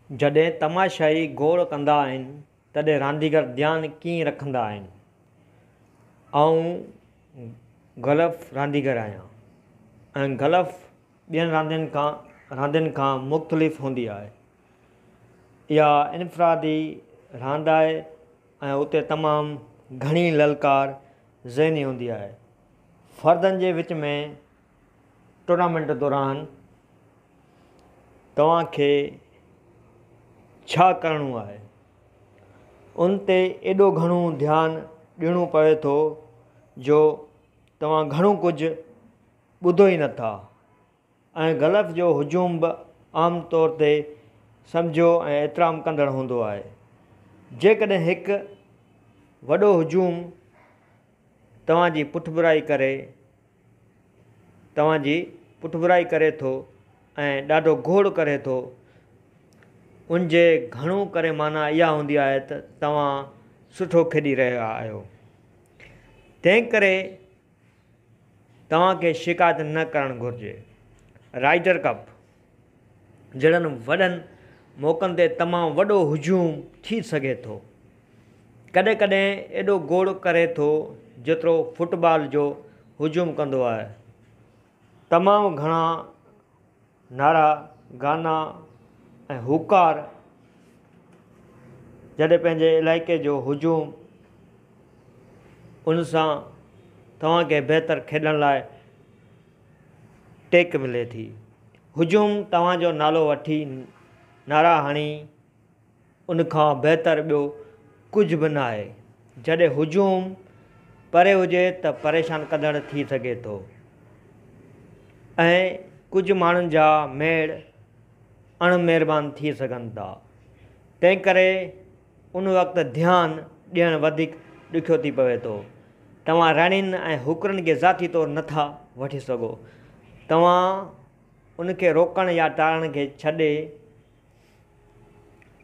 जॾहिं तमाशाई गोड़ कंदा आहिनि तॾहिं रांदीगर ध्यानु कीअं रखंदा आहिनि। आउं गल्फ़ रांदीगर आहियां ऐं गल्फ़ ॿियनि रांदियुनि खां मुख़्तलिफ़ हूंदी आहे। इहा इनफ़रादी रांदि आहे ऐं उते तमामु घणी ललकार ज़हनी हूंदी आहे। फ़र्दनि जे विच में टूर्नामेंट दौरान तव्हांखे छा करिणो आहे उन ते एॾो घणो ध्यानु ॾियणो पवे थो जो तव्हां घणो कुझु ॿुधो ई नथा। ऐं गल्फ़ जो हुजूम बि आम तौर ते सम्झो ऐं एतिराम कंदड़ हूंदो आहे। जेकॾहिं हिकु वॾो हुजूम तव्हांजी पुठिभराई करे थो ऐं ॾाढो घोड़ करे थो, उन जे घणो करे माना इहा हूंदी आहे त तव्हां सुठो खेॾी रहिया आहियो। तंहिं करे तव्हांखे शिकायत न करणु घुरिजे। राइडर कप जहिड़नि वॾनि मौक़नि ते तमामु वॾो हुजूम थी सघे थो। कॾहिं कॾहिं एॾो गोड़ करे थो जेतिरो फुटबॉल जो हुजूम कंदो आहे। तमामु घणा नारा गाना ऐं हुकार जॾहिं पंहिंजे इलाइक़े जो हुजूम उन सां तव्हांखे बहितर खेॾण लाइ टेक मिले थी। हुजूम तव्हांजो नालो वठी नारा हणी उन खां बहितर ॿियो कुझु बि न आहे। जॾहिं हुजूम परे हुजे त परेशान कंदड़ थी सघे थो ऐं कुझु माण्हुनि जा मेड़ अणमहिरबान थी सघनि था। तंहिं करे उन वक़्तु ध्यानु ॾियणु वधीक ॾुखियो थी पवे थो। तव्हां रणियुनि ऐं हुकरनि खे ज़ाती तौरु नथा वठी सघो। तव्हां उनखे रोकण या टालण खे छॾे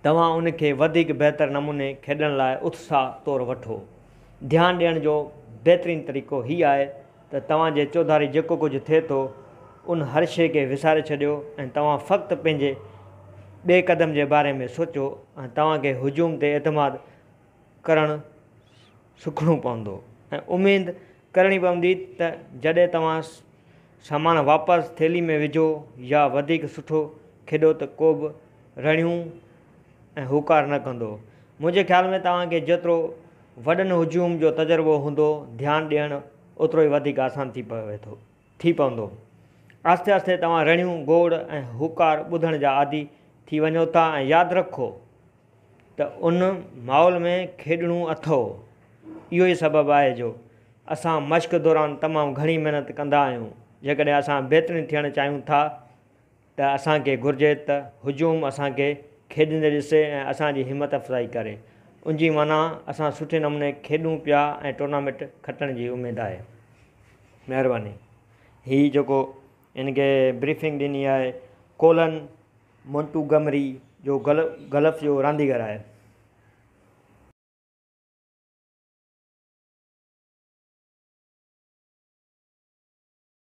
तव्हां उनखे वधीक बहितर नमूने खेॾण लाइ उत्साह तौरु वठो। ध्यानु ॾियण जो बहितरीनु तरीक़ो हीअ आहे त तव्हांजे चौधारी जेको कुझु थिए थो उन हर शइ खे विसारे छॾियो ऐं तव्हां फ़क़्ति पंहिंजे ॿिए क़दम जे बारे में सोचो ऐं तव्हांखे हुजूम ते एतमाद करणु सिखणो पवंदो ऐं उमेद करणी पवंदी त जॾहिं तव्हां सामान वापसि थैली में विझो या वधीक सुठो खेॾो त को बि रड़ियूं ऐं हुकार न कंदो। मुंहिंजे ख़्याल में तव्हांखे जेतिरो वॾनि हुजूम जो तजुर्बो हूंदो ध्यानु ॾियणु ओतिरो ई वधीक आसान थी पवंदो। आस्ते आस्ते तव्हां रड़ियूं गोड़ ऐं हुकार ॿुधण जा आदी थी वञो था ऐं यादि रखो त उन माहौल में खेॾणो अथव। इहो ई सबबु आहे जो असां मश्क़ दौरान तमामु घणी महिनत कंदा आहियूं। जेकॾहिं असां बहितरीनु थियणु चाहियूं था त असांखे घुरिजे त हुजूम असांखे खेॾंदे ॾिसे ऐं असांजी हिमत अफ़ज़ाई करे। उनजी माना असां सुठे नमूने खेॾूं पिया ऐं टूर्नामेंट खटण जी उमेदु आहे। महिरबानी। हीउ जेको इनखे ब्रीफिंग ॾिनी आहे कोलन मोंटूगमरी जो गल्फ़ जो रांदीगर आहे।